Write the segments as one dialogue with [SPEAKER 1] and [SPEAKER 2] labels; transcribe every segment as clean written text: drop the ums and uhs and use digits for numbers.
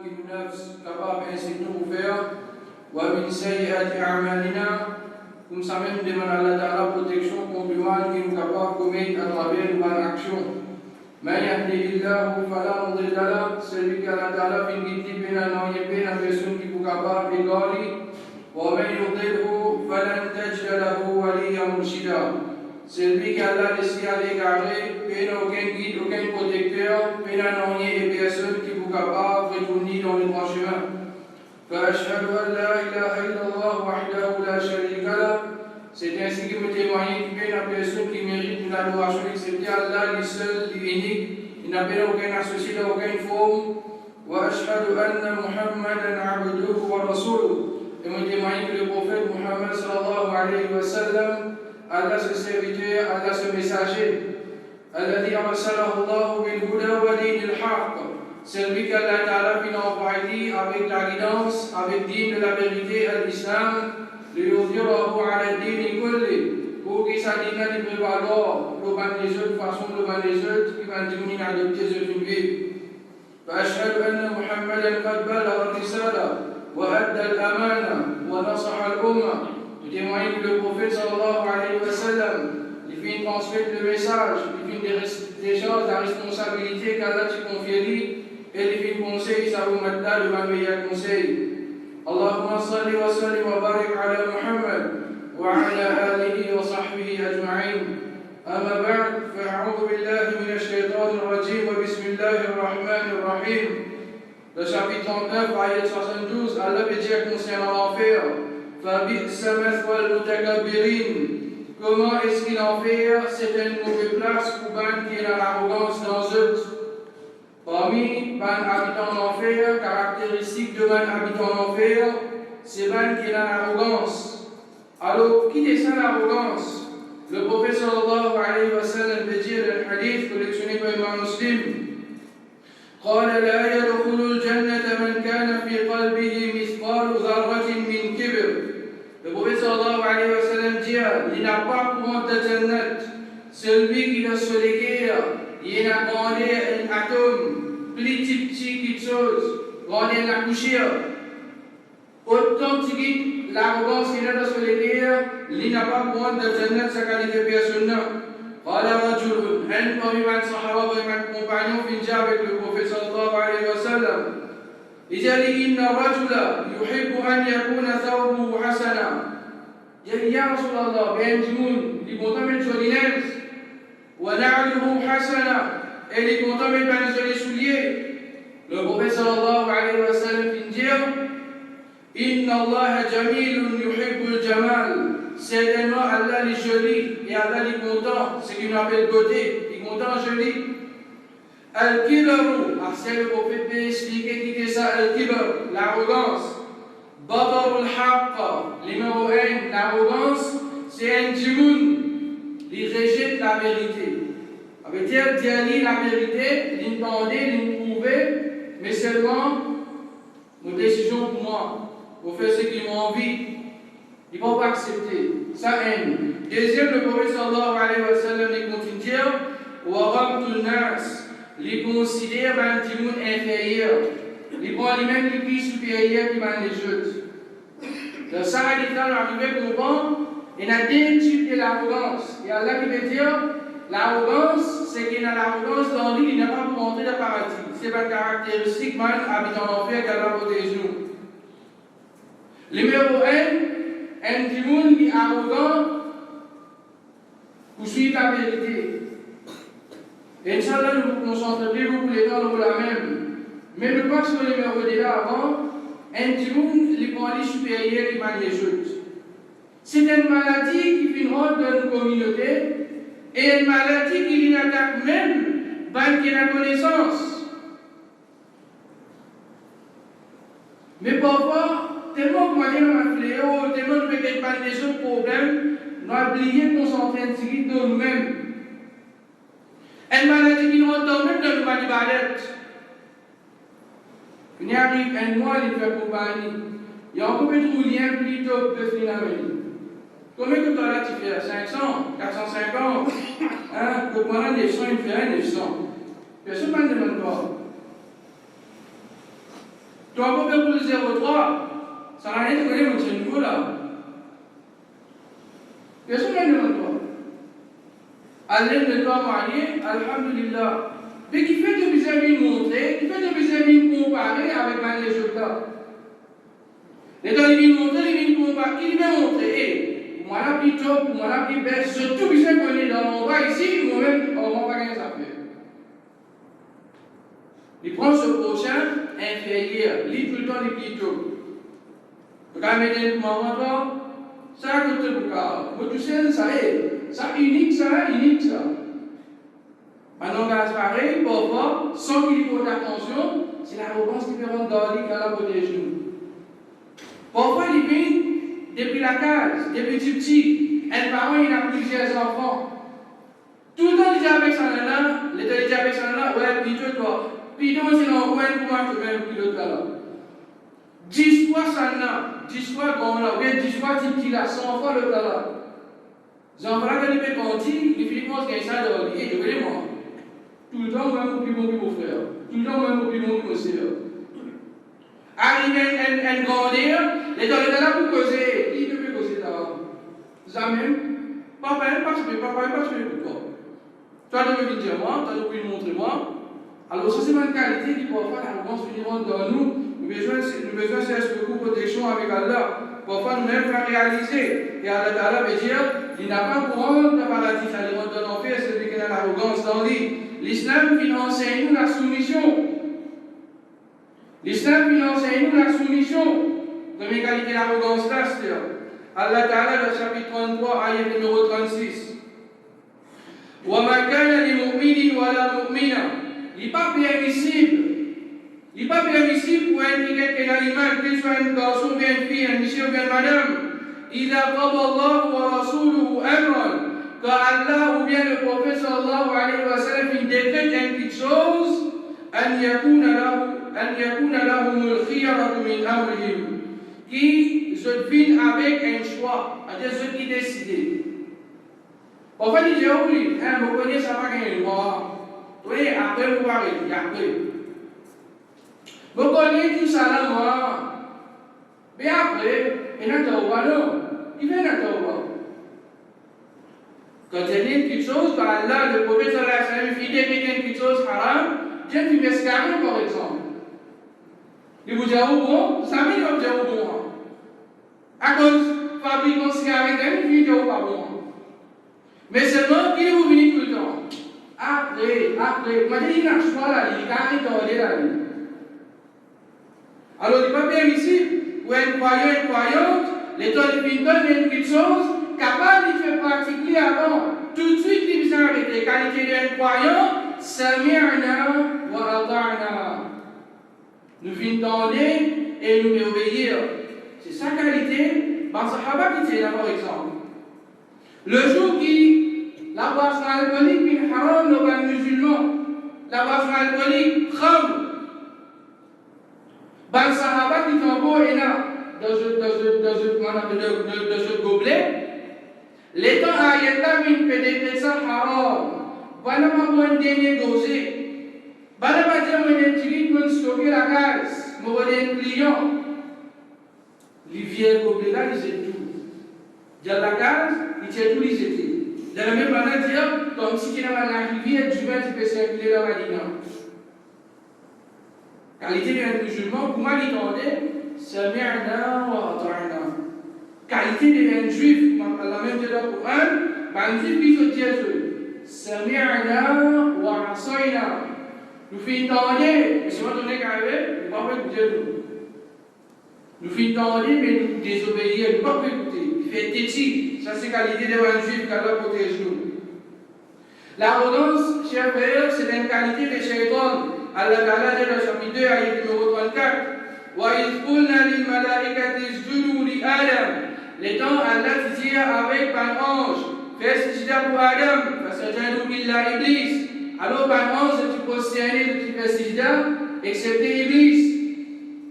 [SPEAKER 1] النفس capable ainsi de nous faire ومن سيئات أعمالنا comme ça même demande à Allah Ta'ala protection contre le mal qui nous capable de commettre à travers une bonne action. من يهده الله فلا مضل له celui qui Allah Ta'ala fait guider bien non y bien la personne qui est capable de gagner ومن يضله فلن تجد له وليا مرشدا celui qui Allah laissé à l'égarer bien aucun guide aucun protecteur bien non y personne qui est capable de retourner dans le droit chemin. فأشهد أن لا إله إلا الله وحده لا شريك له. C'est ainsi que vous témoignez qu'il y a une personne qui mérite une adoration excepté Allah, lui seul, lui unique. Il n'a pas aucun associé dans aucune forme. وأشهد أن محمدا عبده ورسوله. Et vous témoignez que le prophète Muhammad sallallahu alayhi wa sallam, Allah ce serviteur, Allah ce messager. الذي أرسله الله بالهدى ودين الحق. Celui qu'Allah Ta'ala a envoyé avec la guidance, avec digne de la vérité à l'islam, ليظهره على الدين كله pour qu'il s'aligne de prévaloir le ban des autres façon le ban des autres qui va devenir adopter ce une vie. فأشهد أن محمدا قد بلغ الرسالة وأدى الأمانة ونصح الأمة. Nous témoignons que le prophète sallallahu alayhi wa sallam il vient transmettre le message, il vient des choses, la responsabilité qu'Allah t'a confiée et il vient conseiller sa ummah le meilleur conseil. اللهم صل وسلم وبارك على محمد وعلى آله وصحبه أجمعين. أما بعد فأعوذ بالله من الشيطان الرجيم وبسم الله الرحمن الرحيم. Le chapitre 39, ayat 72, Allah veut dire concernant l'enfer. فبئس مثوى المتكبرين. Comment est-ce qu'il l'enfer c'est une mauvaise place pour ban qui a l'arrogance dans eux. Parmi les habitants d'enfer, caractéristique de ban habitant d'enfer, c'est ban qui a l'arrogance. Alors, qui est ça l'arrogance? Le prophète sallallahu alayhi wa sallam veut dire dans le hadith collectionné par Imam Muslim قال لا يدخل الجنة من كان في قلبه مثقال ذرة من كبر. Le prophète sallallahu alayhi wa sallam dit il n'a pas pour entrer dans Jannat celui qui a sur les guerres il a grandi un atome, plus petit quelque chose, grandi la couchère. Autant que l'arrogance qu'il a sur les guerres, il n'a pas pour entrer dans Jannat sa qualité personnelle. قال رجل هل parmi les sahaba et mes compagnons finit avec le prophète sallallahu alayhi wa sallam. Il dit إن الرجل يحب أن يكون ثوبه حسنا. Il dit يا رسول الله bien du monde, il est content de joli linge. ونعله حسنا. Et il est content de mettre les souliers. Le prophète sallallahu alayhi wa sallam finit إن الله جميل يحب الجمال. Certainement Allah est joli et Allah est content, ce qu'il appelle beauté, il est content, joli. Al-Kibaru, c'est le prophète peut expliquer qui est ça, Al-Kibar, l'arrogance. Badarul Haqqa, numéro 1, l'arrogance, c'est un djimoun, il rejette la vérité. Avec dire la vérité, l'entendre, l'éprouver, mais seulement nos décisions pour moi, pour faire ce qu'ils m'ont envie. Ils ne vont pas accepter. Ça haine. Deuxième, le prophète sallallahu alayhi wa sallam il continue de dire وَرَمْتُ النَّاسِ. Il considère un petit monde inférieur. Il prend lui-même le plus supérieur qui va les autres. Dans ça, il est arrivé à comprendre il y a deux types de l'arrogance. Et Allah qui veut dire l'arrogance, c'est qu'il a l'arrogance dans lui, il n'a pas pour entrer dans le paradis. C'est pas caractéristique, man, habitant l'enfer, qu'Allah protège nous. Numéro 1, un monde qui est arrogant pour suivre la vérité. Et Inch'Allah, nous nous concentrons beaucoup les temps pour la même. Mais le pas sur le numéro déjà avant, un monde qui prend les supérieurs qui mène les autres. C'est une maladie qui fait une honte dans nos communautés et une maladie qui attaque même qui la connaissance. Mais parfois, tellement que moi j'ai un fléau, tellement que peut-être pas des autres problèmes, nous avons oublié de concentrer de nous-mêmes. Une maladie qui nous entend même dans nos balades. Il y arrive un mois, il fait compagnie. Il y a encore plus de lien plutôt que finalement. Combien de temps là tu fais 500, 450 hein? Pour prendre 900, il fait 900. Personne ne me demande pas. Tu as pas fait pour le 0,3. Ça n'a rien de connaître notre niveau là. Qu'est-ce qu'on demande toi? Allah ne doit marier, alhamdulillah. Mais qui fait de vis-à-vis montrer, qui fait de vis-à-vis comparer avec les résultats. Les gens ils viennent montrer, ils viennent comparer, qui vient montrer. Pour moi la plus top, pour moi la plus belle, surtout que j'ai connu dans l'endroit ici, moi-même, on va pas gagner ça fait. Il prend ce prochain inférieur, il tout le temps les plus tôt. Le gars me dit, maman, ça coûte le cas. Moi, tu sais, ça est. Ça unique, ça. Maintenant, gars, c'est pareil, parfois, sans qu'il y porte attention, c'est l'arrogance qui peut rendre garlic à la beauté des genoux. Parfois, il vient depuis la case, depuis petit. Un parent, il a plusieurs enfants. Tout le temps, il dit avec sa nana, il dit avec sa nana, ouais, plutôt toi. Puis, donc, c'est l'envoi pour moi, je vais plus l'autre là. 10 fois ça n'a, 10 fois qu'on l'a, ou bien 10 fois qu'il a 100 fois le là. J'en parle quand il fait conti, les Philippins qui ont ça de l'oublier, je veux moi. Tout le temps, moi, je suis mon frère. Tout le temps, moi, je suis mon sœur. Arrivé à grandir, les gens là pour causer, qui peut causer là? Jamais. Papa, parce que pour toi. Toi, tu veux dire moi, toi, tu veux montrer moi. Alors, ça, c'est une qualité qui parfois l'arrogance finira dans nous. Nous avons besoin de cette protection avec Allah. Parfois, nous-mêmes, faire réaliser. Et Allah Ta'ala veut dire, il n'a pas pour rendre le paradis, ça le rend dans l'enfer, celui qui a l'arrogance dans lui. L'islam qui enseigne nous la soumission. L'islam qui enseigne nous la soumission. Première qualité de l'arrogance là, c'est Allah Ta'ala, le chapitre 33, ayat numéro 36. وَمَا كَانَ لِمُؤْمِنٍ وَلَا مُؤْمِنًا. Il n'est pas permissible. Il n'est pas permissible pour un qui est un animal, qu'il soit un garçon ou bien une fille, un monsieur ou bien madame. إِذَا قَضَى اللَّهُ وَرَسُولُهُ أَمْرًا. Quand Allah ou bien le prophète sallallahu alayhi wa sallam il décrète une petite chose, أَنْ يَكُونَ لَهُمُ الْخِيَرَةُ مِنْ أَمْرِهِمْ. Qui se devine avec un choix, c'est-à-dire ceux qui décident. Parfois, il dit, oui, vous connaissez ça va gagner une loi. Oui, après, vous parlez, après. Vous connaissez tout ça là, moi. Mais après, il n'a pas non. Il vient n'a pas. Quand il dit quelque chose, quand Allah, le prophète sallallahu alayhi wa sallam, il dit quelque chose haram, Dieu tu m'escarre, par exemple. Il vous dit, oh bon, ça veut dire, oh bon. À cause, fabricant cigarette, il dit, oh pas bon. Mais seulement, il vous venez tout le temps. Après, moi je dis, il n'a pas là, il est carré là. Alors, il n'est pas permissible pour un croyant, une croyante, l'état de Pinton est une petite chose, capable de faire pratiquer avant. Tout de suite, il vient avec les qualités d'un croyant, Sami'na wa ata'na. Nous venons et nous obéir. C'est sa qualité. Dans Sahaba qui était là, par exemple. Le jour qui la boisson alcoolique est haram dans les musulmans, la boisson alcoolique haram. Dans Sahaba qui tombe et là, dans ce gobelet, les temps à Yetta viennent pénétrer ça haram. Voilà ma bonne dernier dosé. Voilà ma dire mon utilité, mon stocker la gaz, mon client. Les vieux gobelets là, ils étaient tout. Dans la gaz, ils étaient tous les étés. De la même manière, comme si tu n'avais pas la rivière, du vin, tu peux circuler dans la Madina. Qualité d'un musulman, pour moi, il entendait Sami'na wa ata'na. Qualité d'un juif, la même chose dans le Coran, un juif qui se tient Sami'na wa asayna. Nous faisons entendre, mais si on donne qu'à eux, nous ne pouvons pas écouter nous. Nous faisons entendre, mais nous désobéir, nous ne pouvons pas écouter. Il fait têtu. Ça, c'est qualité d'un juif qui Allah protège nous. L'arrogance, chers frères, c'est une qualité de shaitan. Allah Ta'ala dit dans le chapitre 2, ayat numéro 34. وَإِذْ قُلْنَا لِلْمَلَائِكَةِ اسْجُدُوا لِآدَمَ. Les temps, Allah disait avec un ange, fais sijda pour Adam, فَسَجَدُوا إِلَّا Iblis. Alors, un ange, tu prosternes, tu fais sijda, excepté Iblis.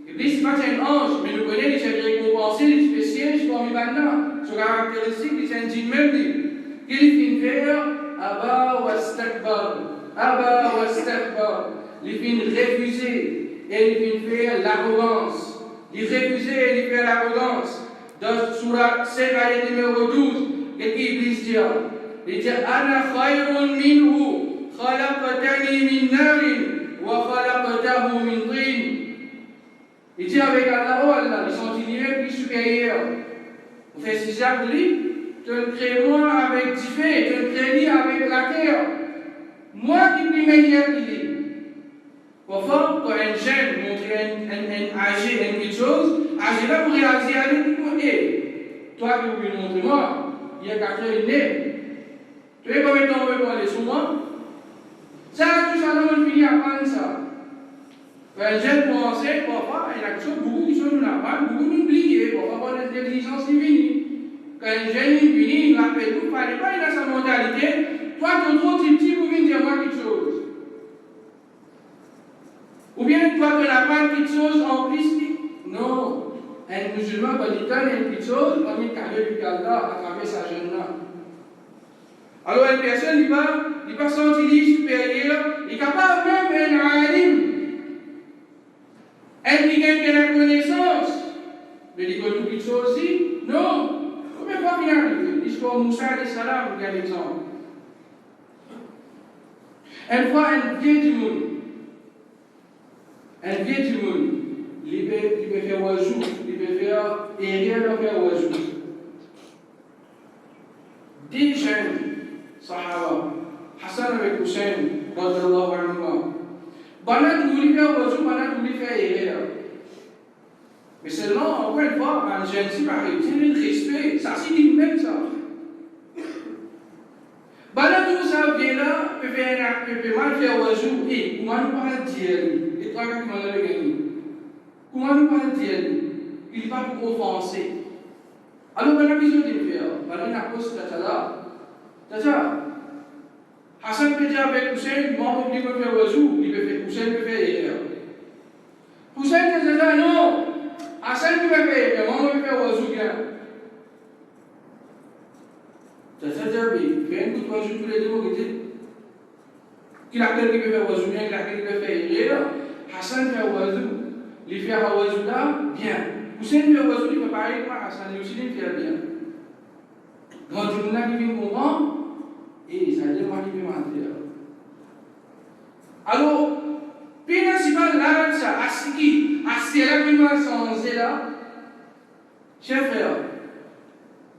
[SPEAKER 1] Iblis, c'est pas un ange, mais nous connaissons les chefs récompensés, les spécialistes, parmi maintenant. Son caractéristique, c'est un djinn même dit. Qu'il finit faire, Abba wa stakbar. Abba wa stakbar. Les fins refusés et il fait l'arrogance. Il refusait et il fait l'arrogance. Dans Surah 7, ayat numéro 12, qu'est-ce qu'Iblis dit? Il dit Ana khayrun minhu, khalaqtani min narin, wa khalaqtahu min tin. Il dit avec Allah, oh Allah, ils sont plus supérieurs. On fait si Jacques dit, tu me crées moi avec du feu, tu me crées avec la terre. Moi qui suis meilleur qu'il est. Parfois, quand un jeune montre un âgé quelque chose, âgé là pour réaliser à lui, toi qui veux montrer moi, il y a 4 heures et demie. Tu sais combien de temps on veut parler sur moi? Ça, tout ça, on finit à apprendre ça. Quand un jeune commence, parfois, il y a beaucoup de choses nous apprendre, beaucoup d'oublier, parfois, pas de négligence divine. Quand un jeune finit, il rappelle tout, il ne pas dans sa mentalité. Toi, tu es trop petit pour venir dire moi quelque chose. Ou bien toi, tu n'as pas quelque chose en plus. Non. Un musulman, quand il donne une petite chose, on est carré du Allah à travers sa jeune-là. Alors, une personne, il va sentir supérieur, il est capable même un alim. Est-ce qu'il gagne la connaissance? Mais il connaît toute chose aussi? Non. Combien de fois qu'il arrive? L'histoire de Moussa alayhi salam, vous avez l'exemple. Une fois, un vieil du monde, il peut faire oiseau, il peut faire aérien, il peut faire oiseau. 10 jeunes, Sahaba, Hassan avec Hussein, radiyallahu anhu. Banat voulait faire oiseau, Banat voulait faire aérien. Mais seulement, encore une fois, un jeune, si par exemple, le respect, ça c'est lui-même ça. Banat tout ça vient là, peut mal faire oiseau, et comment nous parle d'elle? Et toi, comment nous l'avons gagné? Comment nous parle d'elle? Il ne va pas offenser. Alors, maintenant, qu'est-ce que tu faire? Maintenant, il y a un poste là. Tata, Hassan peut dire avec Hussein, moi, il peut faire oiseau, Hussein peut faire erreur. Hussein dit ça, non. Hassan peut faire erreur, moi, il peut faire oiseau bien. Tata dit, fais un coup de oiseau tous les deux, qu'il a quelqu'un qui peut faire oiseau bien, qu'il a quelqu'un qui peut faire erreur. Hassan fait oiseau, il fait oiseau là, bien. Hussein fait oiseau, il peut pareil que Hassan, lui aussi, il fait bien. Quand tu m'as dit comment, et ça dit moi qui vais mentir. Alors, principal là, ça, à ce là qui m'a changé là, chers frères,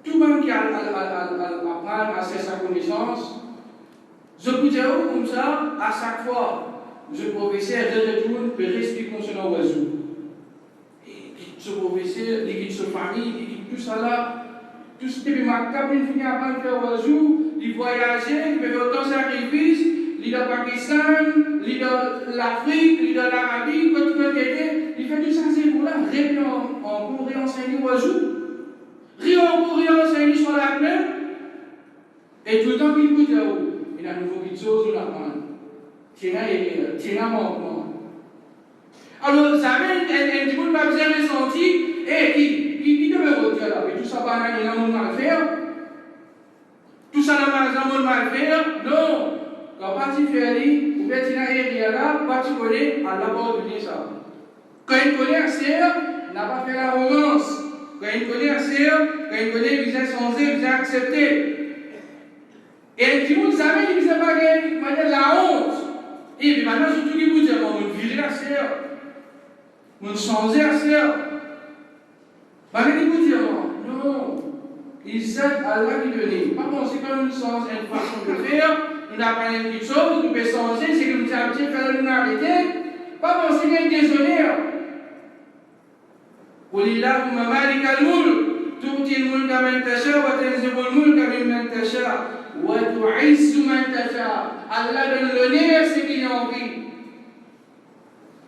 [SPEAKER 1] tout le monde qui a apprendre à sa connaissance, je peux dire comme ça, à chaque fois, je professeur de retour, peut expliquer concernant l'oiseau. Ce professeur, il quitte sa famille, il quitte tout ça là. Tout ce qui est marquable, il finit avant de faire oiseau, il voyageait, il fait autant de sacrifices, il est dans le Pakistan, il est dans l'Afrique, il est dans l'Arabie, quand tu veux aider, il fait tout ça, c'est pour là, rien en cours, réenseigner oiseau, rien en cours, réenseigner sur la mer, et tout le temps qu'il vous dit, il y a une nouvelle chose, on apprend. Tiens, manquement. Alors, ça amène un petit peu de papier ressenti, et qui devait retirer là, mais tout ça, il y a un monde mal faire. Tout ça, il y a un monde mal faire. Non. Quand parti faire, ou bien il y a un area là, parti connaît, Allah va ordonner ça. Quand il connaît un serre, il n'a pas fait l'arrogance. Quand il connaît un serre, quand il connaît, il vient changer, il vient accepter. Et tout le monde savait qu'il ne faisait pas gagner la honte. Et puis maintenant, surtout qu'il vous dit, on virer la serre. On changer la serre. Malgré qu'il vous dit, non. Il sait Allah qui donne. Pas penser que nous changeons une façon de faire, nous apprenons quelque chose, nous pouvons changer, c'est que nous avons fait nous arrêter. Pas penser qu'il y a un désonère. قل اللهم مالك الملك تؤتي الملك من تشاء وتنزع الملك ممن تشاء وتعز من تشاء. Allah donne l'honneur à ceux qui l'ont envie.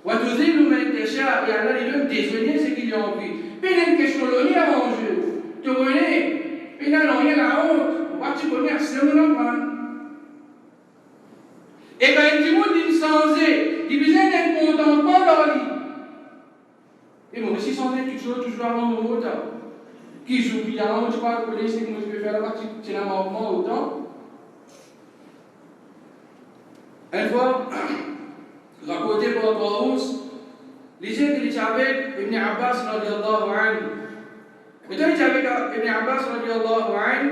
[SPEAKER 1] وتذل من تشاء. Et Allah lui donne déshonneur à ceux qui l'ont envie. Puis il y a une question l'honneur en jeu. Tu connais? Puis il y a la honte. Pourquoi tu connais? C'est le nom. Et quand il dit changer, il besoin d'un contentement dans la vie. Et moi aussi, sans quelque chose, toujours avant mon mot, qui joue bien, tu vois, que c'est que je vais faire la partie, c'est un moment autant. Une fois, raconté par Taurus, Lisez que les avec Ibn Abbas radiallahu anhu. Et donc, avec Ibn Abbas radiallahu anhu,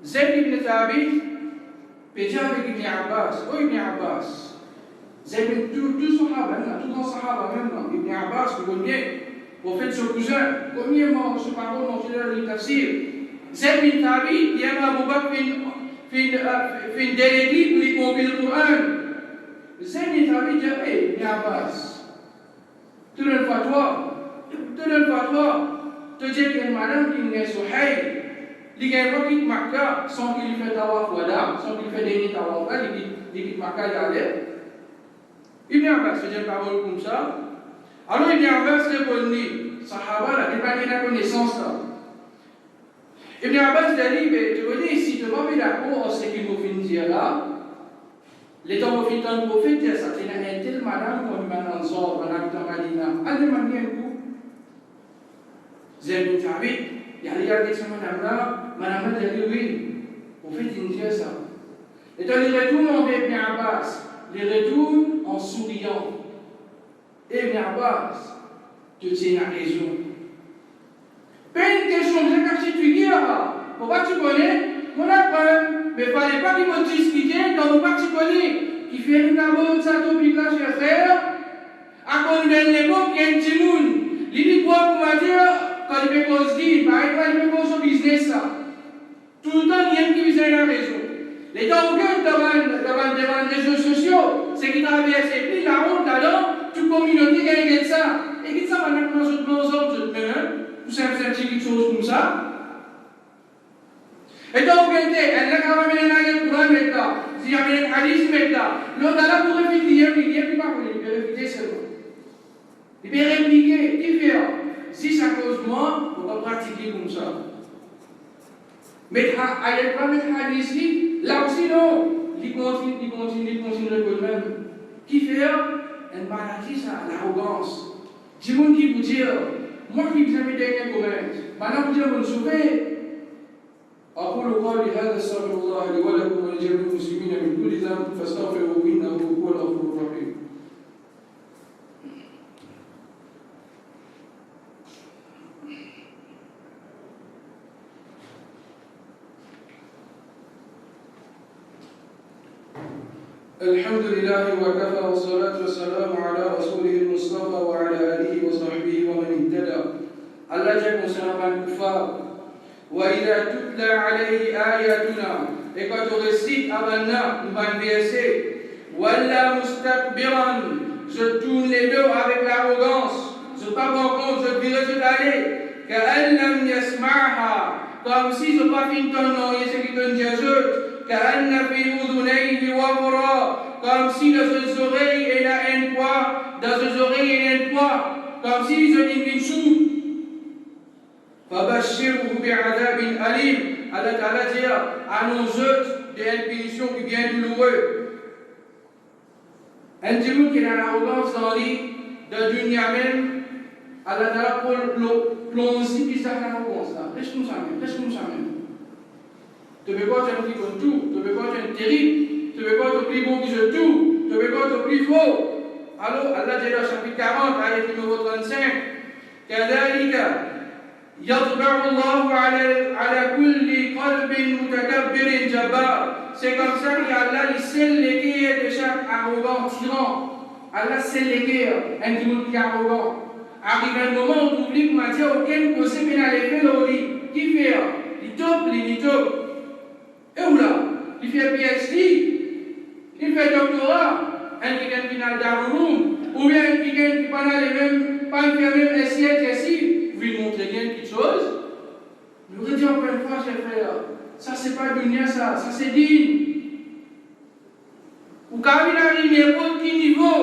[SPEAKER 1] Zayd ibn Thabit, puis avec Ibn Abbas. Oh Ibn Abbas. Zayd ibn tout sahaba, tout grand sahaba même. Ibn Abbas, vous connaissez, prophète son cousin, premièrement, ce parole dans le tafsir. Zayd ibn Thabit, il y a Abu Bakr fin délégué pour les compris le Coran. Zayd ibn Thabit dit, hey, Ibn Abbas, tu donnes pas toi, te dis qu'il y a une madame qui est Souhaïl. Il y a un qui Makkah sans qu'il fait tawaf wada, sans qu'il fait des tawaf là, il quitte Makkah y aller. Ibn Abbas faisait une parole comme ça. Alors Ibn Abbas répondit, Sahaba là, il n'y a pas de connaissance là. Ibn Abbas dit, mais tu veux dire, si tu n'es pas d'accord avec ce qu'il faut dire là, les temps où il le prophète dit ça, c'est une telle madame comme Madame Zor, Madame Tamadina, elle ne m'a rien coup. Zayd ibn Thabit, il a regardé cette madame-là, madame-là a dit oui, au fait il dit ça. Et donc il retourne en Ibn Abbas, il retourne en souriant. Et Ibn Abbas, tu tiens la raison. Pas une question, je vais cacher tu là. Pourquoi tu connais? Mon apprend, mais il ne fallait pas qu'il me discuter dans le parti connais. Qui fait une abonne, ça t'oblige là, cher frère. À qu'on donne les mots, qui est un petit monde. Il dit quoi pour me dire? Quand il fait cause dit, par exemple, il fait cause au business ça. Tout le temps, il y a un qui vise la raison. Les temps où devant les réseaux sociaux, c'est qu'il travaille assez pris, la honte, alors, toute communauté gagne ça. Et qui ça va mettre dans ce plan, tout ça, c'est quelque chose comme ça. Et donc, elle a quand même un Coran maintenant, il y a un hadith maintenant. L'autre là pour répliquer, il n'y a plus pas pour lui, il peut répliquer seulement. Il peut répliquer, différent. Si ça cause moi, on va pratiquer comme ça. Mais il pas mettre hadith ici, là aussi non. Il continue le même. Qui fait une maladie, ça, l'arrogance. Du monde qui vous dit, moi qui vous avez dernier comment, maintenant vous dites, vous me sauvez. أقول قولي هذا استغفر الله لي ولكم ولجميع المسلمين من كل ذنب فاستغفروه إنه هو الغفور الرحيم. الحمد لله وكفى والصلاة والسلام على رسوله المصطفى وعلى آله وصحبه ومن اهتدى. الله جاء مسلما الكفار. وإذا تتلى عليه آياتنا et quand on récite Amanna, un verset, Walla mustakbiran, je tourne les deux avec l'arrogance, je ne pas rendre compte, je dirais je d'aller, Ka'an lam yasma'ha, comme si je pas fin ton nom, et ce qui te dit Ka'an fi udunayhi waqra, comme si dans ses oreilles il y a un poids, dans ses oreilles il y a un poids, comme si je dis une soupe. فبشره بعذاب أليم. Allah Ta'ala dit annonce d'une punition qui vient douloureuse. Un dieu qui a l'arrogance dans l'île de dunya même, Allah Ta'ala pour plonger qui ça l'arrogance là. Reste comme ça même. Tu veux pas être un petit comme tout, tu veux pas être un terrible, tu veux pas être plus bon que je tout, tu veux pas être plus faux. Alors Allah dit dans chapitre 40, ayat numéro 35, كذلك يطبع الله على كل قلب متكبر جبار. C'est comme ça qu'Allah il scelle les cœurs de chaque arrogant tyran. Allah scelle les cœurs, un qui est arrogant. Arrive un moment où tu oublies que Matthieu aucun conseil n'a les fait le lit. Qui fait? Il top. Et où là? Il fait PhD, il fait doctorat, un qui gagne final d'Arouroum, ou bien un qui gagne qui pendant les mêmes, pas faire même SIET. Vous lui montrez bien quelque chose. Je vous ai dit encore une fois, chers frères, ça c'est pas dunia, ça c'est digne. Ou quand il arrive n'importe quel niveau,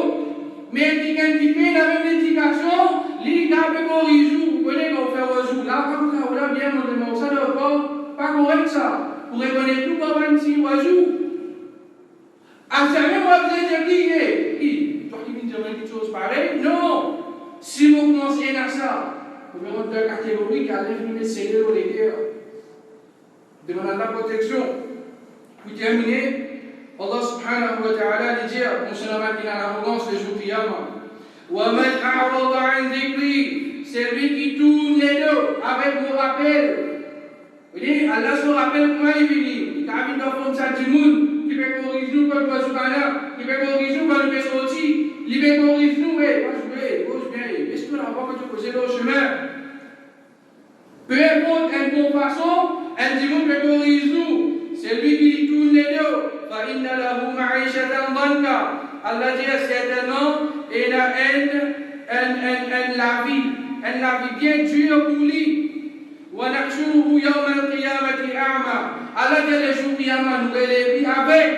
[SPEAKER 1] mais qui fait la même éducation, il a fait qu'on réjoue, vous connaissez qu'on fait réjoue. Là, quand vous avez bien montré, ça ne pas correct ça. Vous reconnaissez tout comme un petit réjoue. À jamais, moi, vous avez dit, toi qui viens de dire quelque chose pareil, non. Si vous commencez à ça, vous verrez deux catégories qui allaient venir sceller les guerres. Demandant la protection. Pour terminer, Allah subhanahu wa ta'ala dit concernant l'arrogance les jours qiyamah. وَمَنْ أَعْرَضَ عَنْ ذِكْرِي, celui qui tourne les deux avec mon rappel. Vous voyez, Allah se rappelle comment il vit. Il a mis dans le fond du monde, qui peut corriger nous quand nous sommes qui peut corriger nous quand nous sommes sortis, il peut corriger nous, est-ce que la voie que tu posais le chemin? Peu importe, une bonne façon, un dimanche peut corriger nous. C'est lui qui tourne les deux. فَإِنَّ لَهُ مَعِيشَةً ضَنْكَ. Allah dit certainement, il a la vie bien dure pour lui. وَنَحْشُرُهُ يَوْمَ الْقِيَامَةِ أَعْمَى. Allah dit le jour qiyamah, nous les avec.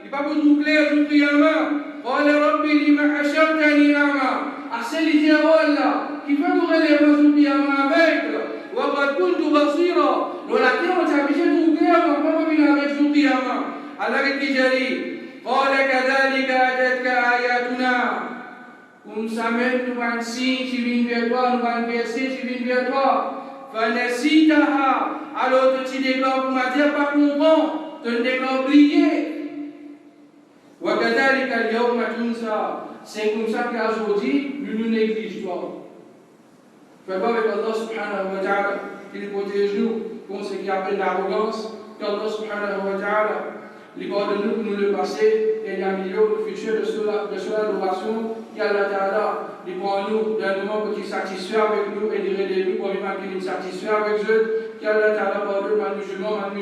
[SPEAKER 1] Il va vous troubler le jour qiyamah. قَالَ رَبِّ لِمَ حَشَرْتَنِي أَعْمَى. C'est Allah qui fait nous relever le jour qiyamah avec. وَقَدْ كُنْتُ بَصِيرًا. Nous la terre, on s'habille troubler, on va pas venir avec le jour qiyamah. Allah qui dit قال كذلك أتتك آياتنا. Comme ça même nous avons un signe qui vient vers toi, nous avons un verset qui vient vers toi. فنسيتها. Alors tu déclares pour ma dire pas comprendre, tu déclares oublier. وكذلك اليوم تنسى. C'est comme ça qu'aujourd'hui nous négligeons. Fais pas avec Allah subhanahu wa ta'ala qui nous protège nous contre ce qui appelle l'arrogance. Qu'Allah subhanahu wa ta'ala les corps de nous pour nous le passé et l'améliore le futur de cela l'adoration qu'Allah Ta'ala les prend nous d'un moment pour qu'il satisfait avec nous et les nous pour qu'il nous satisfait avec eux qu'Allah Ta'ala pardonne les musulmans qui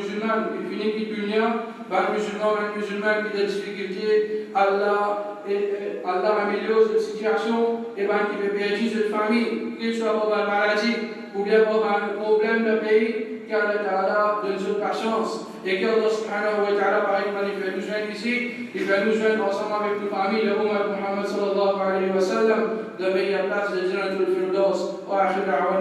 [SPEAKER 1] finit qui dunya les musulmans qui ont des difficultés Allah améliore cette situation et qui peut perdre cette famille qu'il soit pour une maladie ou bien pour un problème de pays qu'Allah Ta'ala donne cette patience et qu'Allah subhanahu wa ta'ala par exemple il fait nous joindre ici, il fait nous joindre ensemble avec nos familles, le Ummah Muhammad sallallahu alayhi wa sallam, de meilleure place de Jannatul Firdaus, wa akhir da'wana.